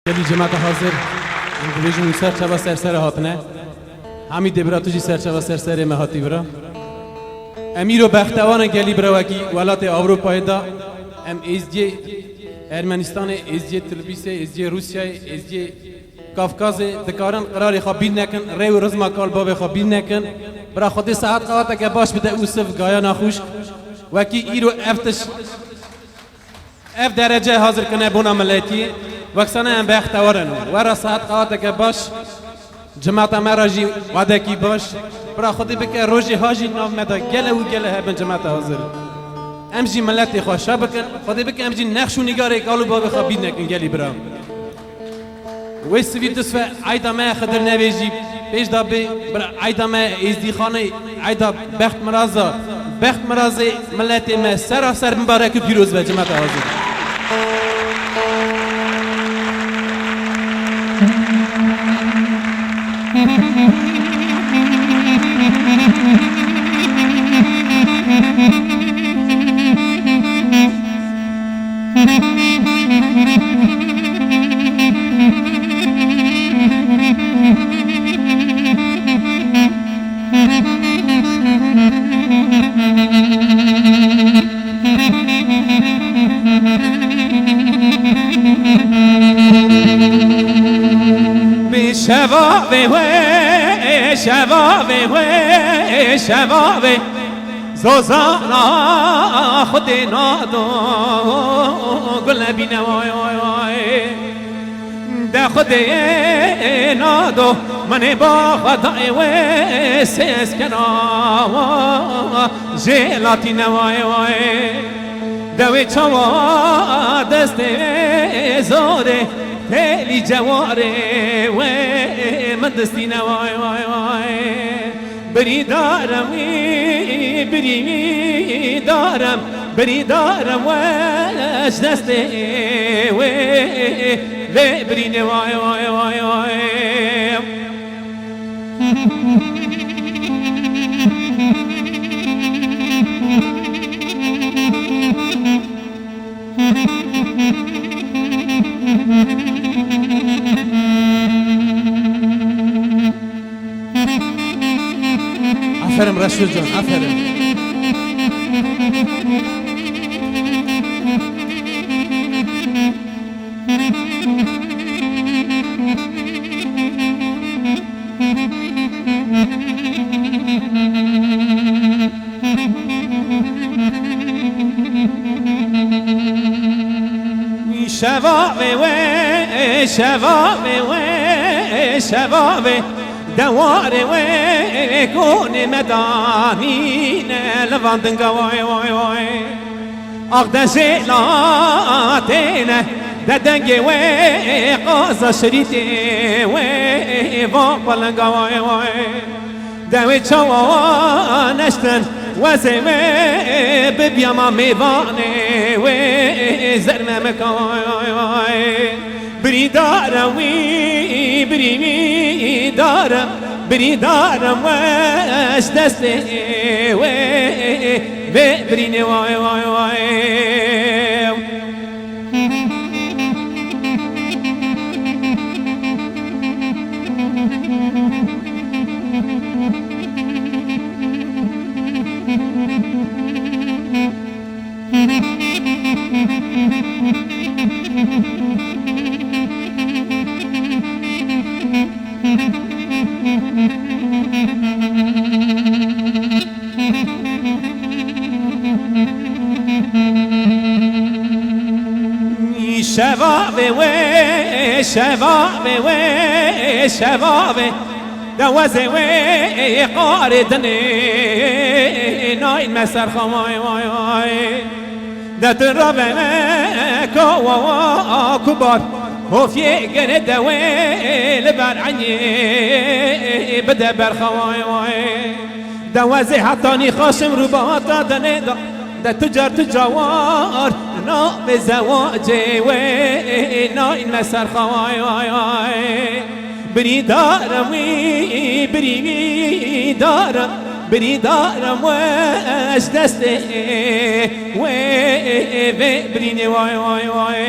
گلی جماعت حاضر انگلیجون سرچه سرسر هاتنه همی دبراتوجی سرچه سرسر مهاتی برا امیر و بختوان گلی براوکی ولات اروپای دا ام ازدی ارمنستان ازدی تربیس ازدی روسیه ازدی کافکاز دکارن قراری خابین نکن ریو رزما کال باب خابین نکن برا خودی ساعت قواتا که باش بده اوسف گایا ناخوش وکی ایرو افتش اف درجه حاضر کنه بونا ملیتی وکسانه ام بختوارن ورا ساعت قواتا که باش جماعت مراجی وعده کی باش برا خودی بکه روزی هاجی نام مدا گله و گله هبن جماعت حاضر امجی ملتی خوشا بکن خودی بکه امجی نقش و نگاره کالو باب خابین نکن گلی برا ویسوی تصفه عیدا ما خدر نویجی پیش دا بی برا عیدا ما ازدی خانه عیدا بخت مرازه ملتی ما سراسر مبارک و پیروز به جماعت حاضر شبابه زوزانا خود نادو گل بینه وای وای وای ده خود نادو من با خدای و سیس کنا جلاتی نوای وای دوی چوا دست زوره تلی جواره و من دستی نوای وای وای بری دارم وش دسته و برین وای وای وای وای افرم رشید جان افرم شبابه دواره و کون مدانین لواندن وای وای وای اقد زلاتینه ددنگ و قاز شریته و واقبلن وای وای دوی چوانشتن و زمه ببیاما میوانه و زرمه مکوای وای وای بری دارم وش دسته و برین وای وای وای شبابه دوازه و قاردنه ناین مسر خمای وای وای دتن رابه کبار هوفیه گنه دوه لبرعنی بده برخوای وای دوازه حتانی خاشم رو با دادنه ده تجار تجوار نام زواجه و ناین مسر خوای وای وای بری دارم وش دسته و برینه وای وای وای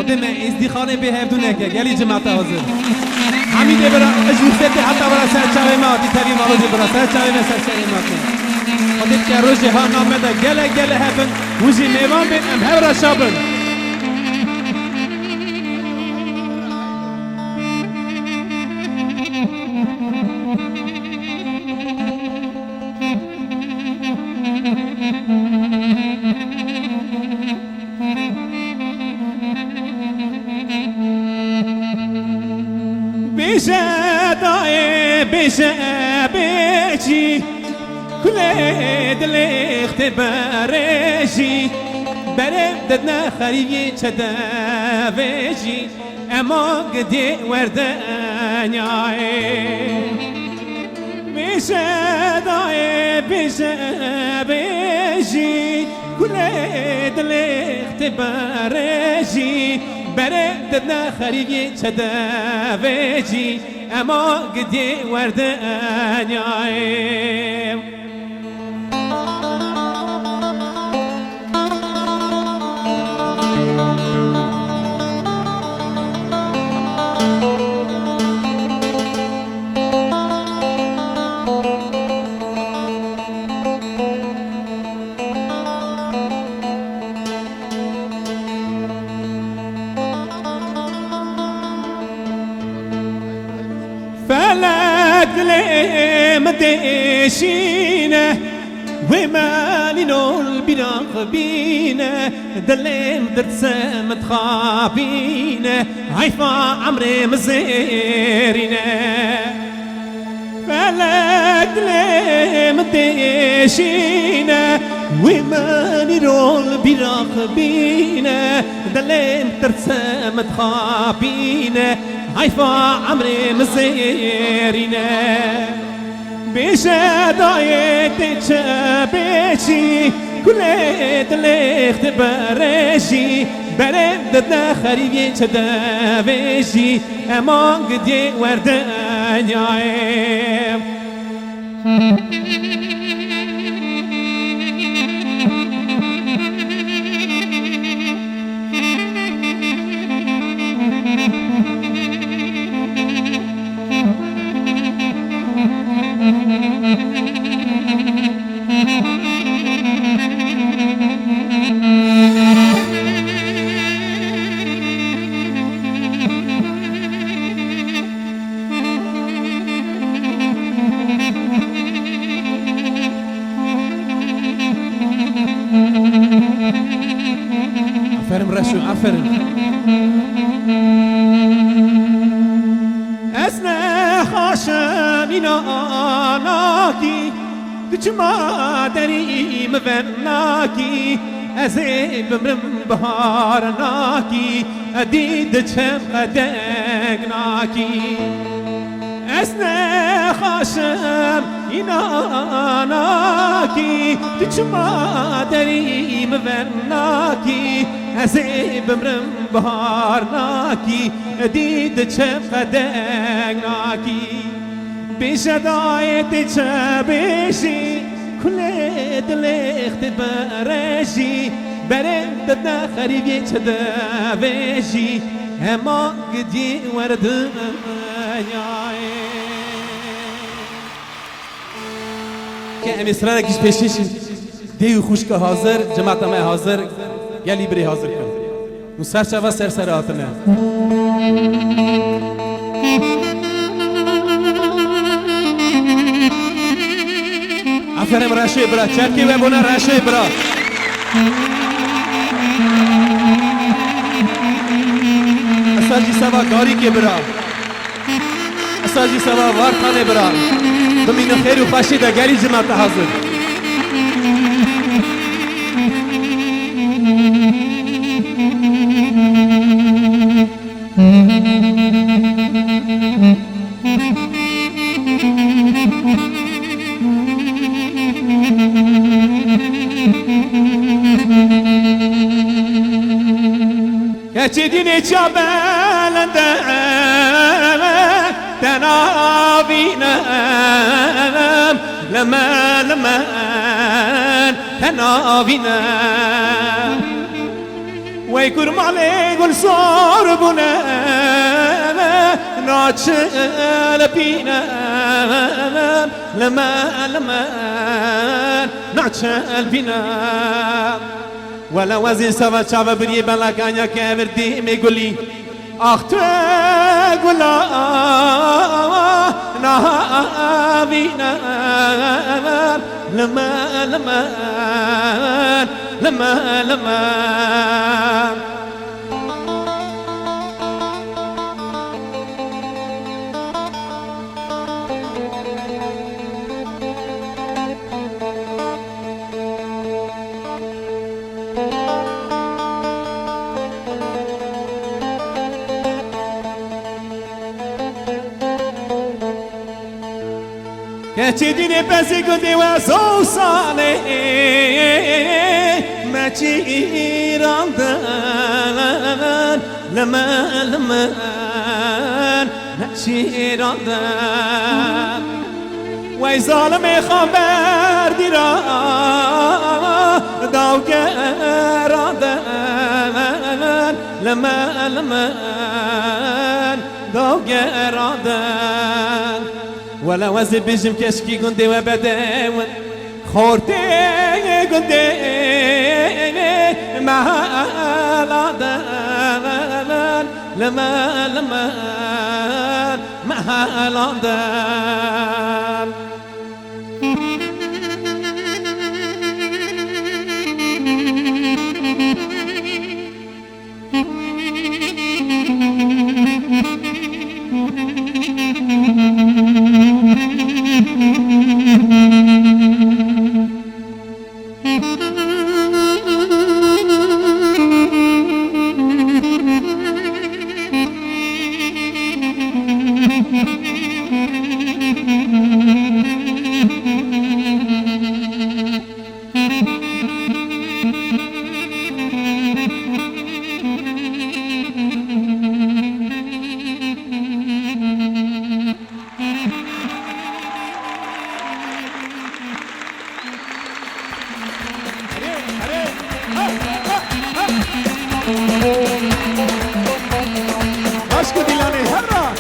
خودم ازدی خانه به هفدونه که گلی جماعت حاضر حمیده برا اجوسته حتی برا سرچاوه ما دی تبی مالوزی برا سرچاوه ما سرچاوه ما خودت که روزی ها نامده گله هفن وزی میوان بین ام هورا شابن بيجا بيجي كل دل اختبارجي بردنا خريبي چدا بيجي اما قدي وردانيا بيجا بيجي كل دل اختبارجي بردنا خريبي چدا بيجي اما قدي وردانيا فلك لي مديشينه ومالي نول بناق بينا دلين درت سامت خابينا عيفا عمري مزيرينا فلك لي مديشينه ومالي نول بناق بينا دلين درت سامت خابينا عيفا عمري مزيرينا بيشا دايت تشابيشي كل دلي اختبارشي بردنا خريبي تشدابيشي اما قدي وردانيا عفرم رشو عفرم اسنا خاشمينا ناكي كجما دري مفناكي ازي بمرم بهارناكي اديد چم قدقناكي اسنا خاشم ایناناکی تو چما دری مبناکی ازی بمرم بهارناکی دید چم قدقناکی بیشدایت چه بیشی کل دل اختبارشی برندنا خریبی چه دوشی اما گدی وردنیای که امیسرانه کش پیشیشی دیو خوشک حاضر جماعت ما حاضر گلی بری حاضر کن اون سرچه و سر آتنه افرم راشه برا چرکی و بونه راشه برا اساجی سوا گاری که برا اساجی سوا وارخانه برا بمینو خیر و خوشی دا گلی جماعت حاضر كتديني جبالنا تنابينا لما تنابينا وی کرمالی گل سار بونه ناچل بینم لما ناچل بینم ولا وزن سوا شعب بري بلا كانيا كامر دي ميقولي اخت قولا نهابينا لما كاتشي ديني باسي قدي واسو صالي ما تشي راندان لما ما تشي راندان وي ظالمي خبر ديرا داوك راندان لما داوك راندان ولا وزن بجم كشكي قندي وبداون خورتي قندي مع العدان لما مع العدان Aşkı dilane herra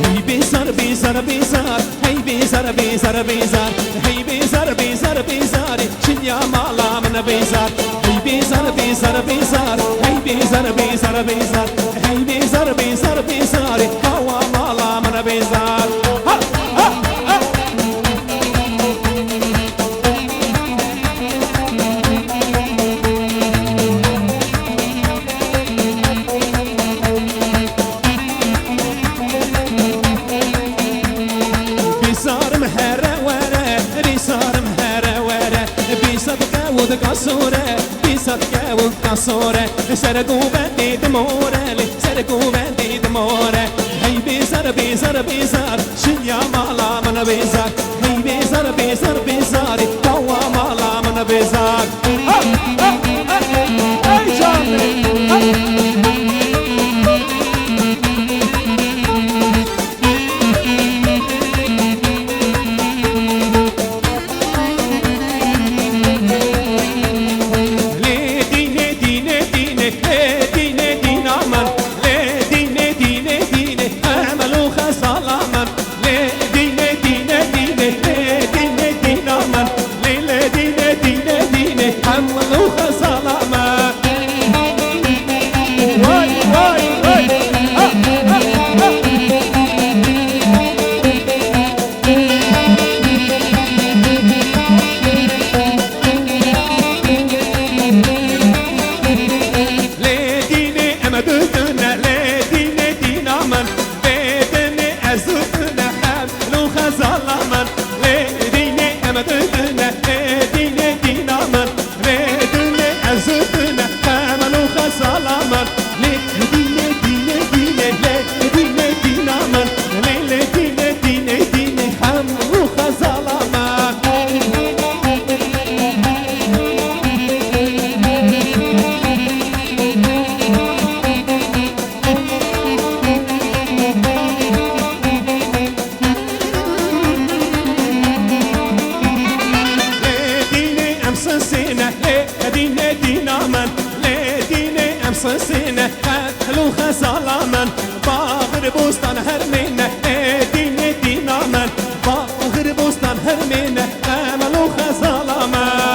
Hey bizar bizar bizar Hey bizar bizar bizar Hey bizar bizar bizar Şinya malamına bizar Hey bizar bizar bizar Hey bizar bizar bizar Hey bizar bizar bizar Hava malamına bizar Ha ha ha Kasore, sergu vendi demore, sergu vendi demore. Hey bizar bizar bizar, shinya mala mana bizar. Hey bizar bizar bizar, kawa mala mana bizar. Hey canım. من باغر بوستان هرمینه دین دینا من باغر بوستان هرمینه امل و خزالا من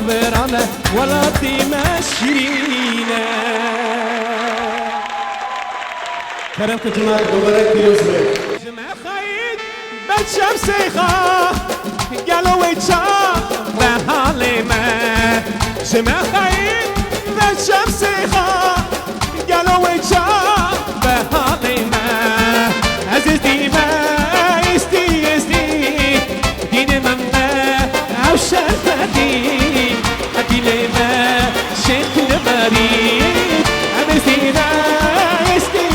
ورانه ولاتي مشرينه کرم که جمعه دوباره پیروز بید جمع خيط بتشم سيخا قالوا يتشا بحالي ما جمع خيط بتشم سيخا قالوا يتشا بحالي ما عزيزتي ما يستي دين مما او شفتي ادي لي ما شيخ المريض عزيزتي ما شفتي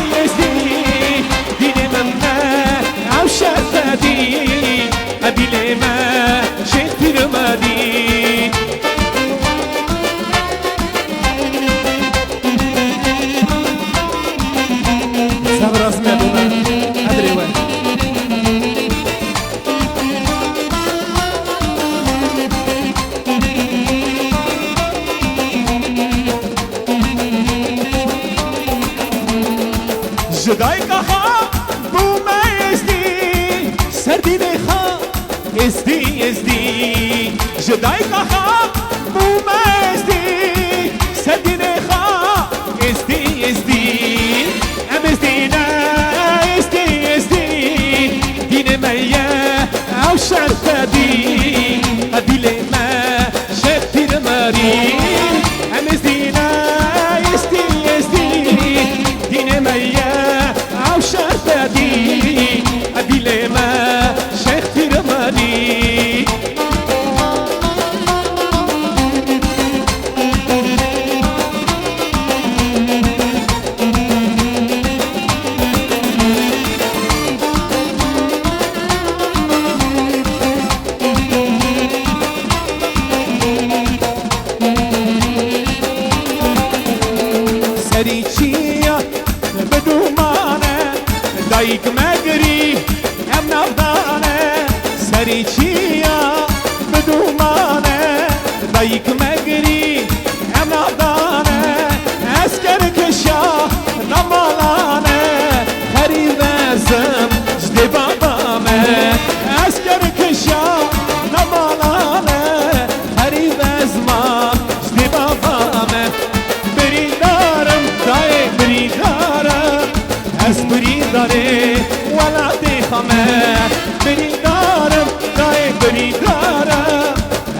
أبي لما شفت رمادي صبر اسمه دوباره ادري وين جدای کها بوما سردی نخا ازدی جدای کها بوما سردی نخا ازدی ام ازدی دین میا او شرفدی ادیل ما شفت ماری ام ازدی دین میا او شرفدی ادیل ما سریچیا بدومانه دایک مگری ام نافدانه سریچیا بدومانه دایک مگری ام نافدانه اسکر کشا نمالانه خریب ازم جد بابامه اسکر کشا نمالانه خریب ازمام جد بابامه بریدارم دای بریدارم از بریداره ولا دیخمه بریدارم دای بریدارم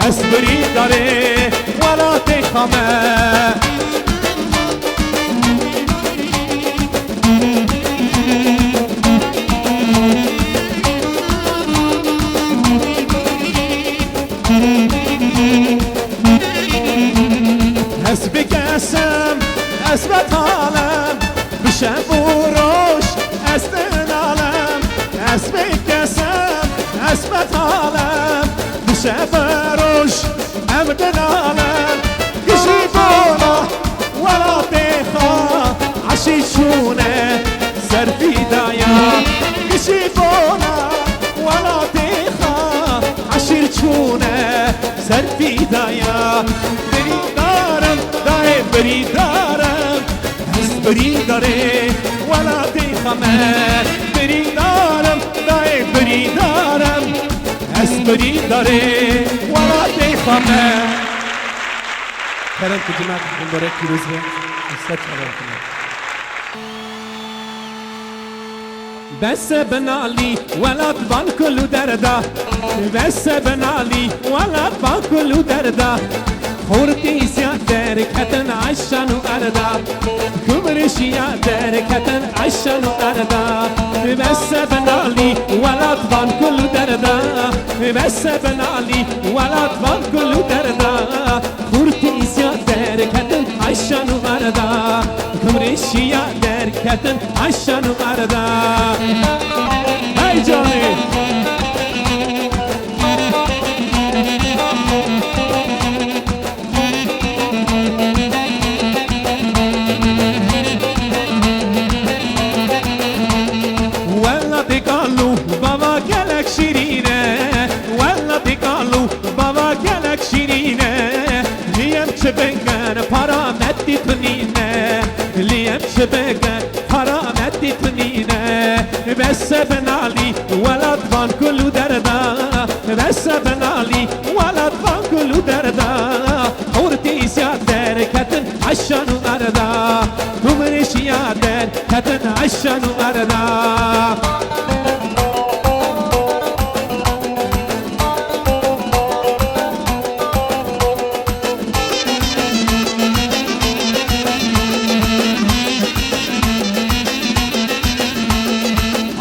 از بریداره ولا دیخمه بکسم اسبت عالم بشم بروش استن عالم بکسم اسبت عالم بشم بروش امدن عالم کشی بالا ولا تخا عشی شونه سرفی دایا کشی بالا ولا تخا عشیر چونه سرفی دایا بریدارم از بریداره ولا دیخمه بریدارم دای بریدارم از بریداره ولا دیخمه کرم که جمعه دوباره پیروز بید استاد خبر کنه بس بنالي ولا تبان كل دردا بس بنالي ولا تبان كل دردا خورتي سيادر كتن عشان وأردا كبرشي يادر كتن عشان وأردا بس بنالي ولا تبان كل دردا بس بنالي ولا تبان كل دردا خورتي سيادر كتن عشان وأردا كبرشي يادر كتن عشان وأردا هاي جاني شبكان فرامتي تنينه ليم شبكان فرامتي تنينه بس بنالي ولا طفان كل دردا بس بنالي ولا طفان كل دردا زالنا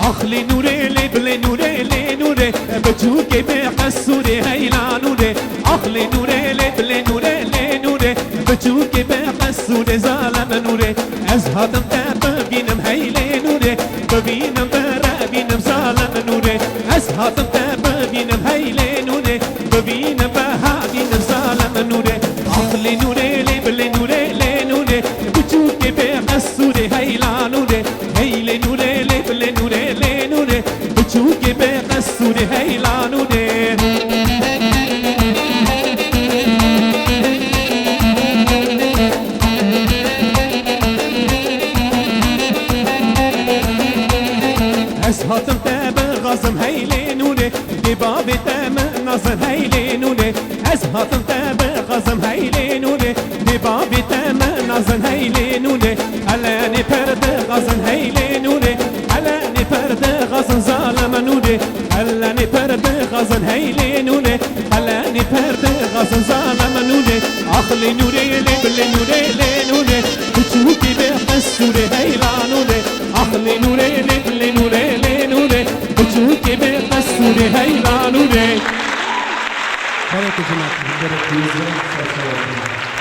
أخلي نوري لبلي نوري لي نوري بجوكي بقصوري هيلا نوري أخلي نوري لبلي نوري لي نوري بجوكي بقصوري ظالم نوري أزهدم تبينم هيلي نوري ببينم برابينم ظالم نوري أزهدم تبينم هيلي نوري ببينم بهابينم ظالم نوري أخلي نوري لبلي نوري لي نوري بجوكي بقصوري هيلا نوري هيلي نوري لبلي نوري لي نوري بجوكي بقصوري هيلا نوري أسهاتم تاب غزم هيلي نوري دبابي تام نظر هيلي نوري أسهاتم تاب غزم هيلي نوري دبابي تام نظر هيلي نوري ألاني برد غزن هيلي نوري ألاني برد غزن ظالم نوري ألاني برد غزن هيلي نوري ألاني برد غزن ظالم نوري أخلي نوري لبلي نوري لي نوري بتشوكي بقصوري هيلا نوري أخلي نوري لبلي نوري لي نوري بتشوكي بقصوري هيلا نوري برای که جناب برای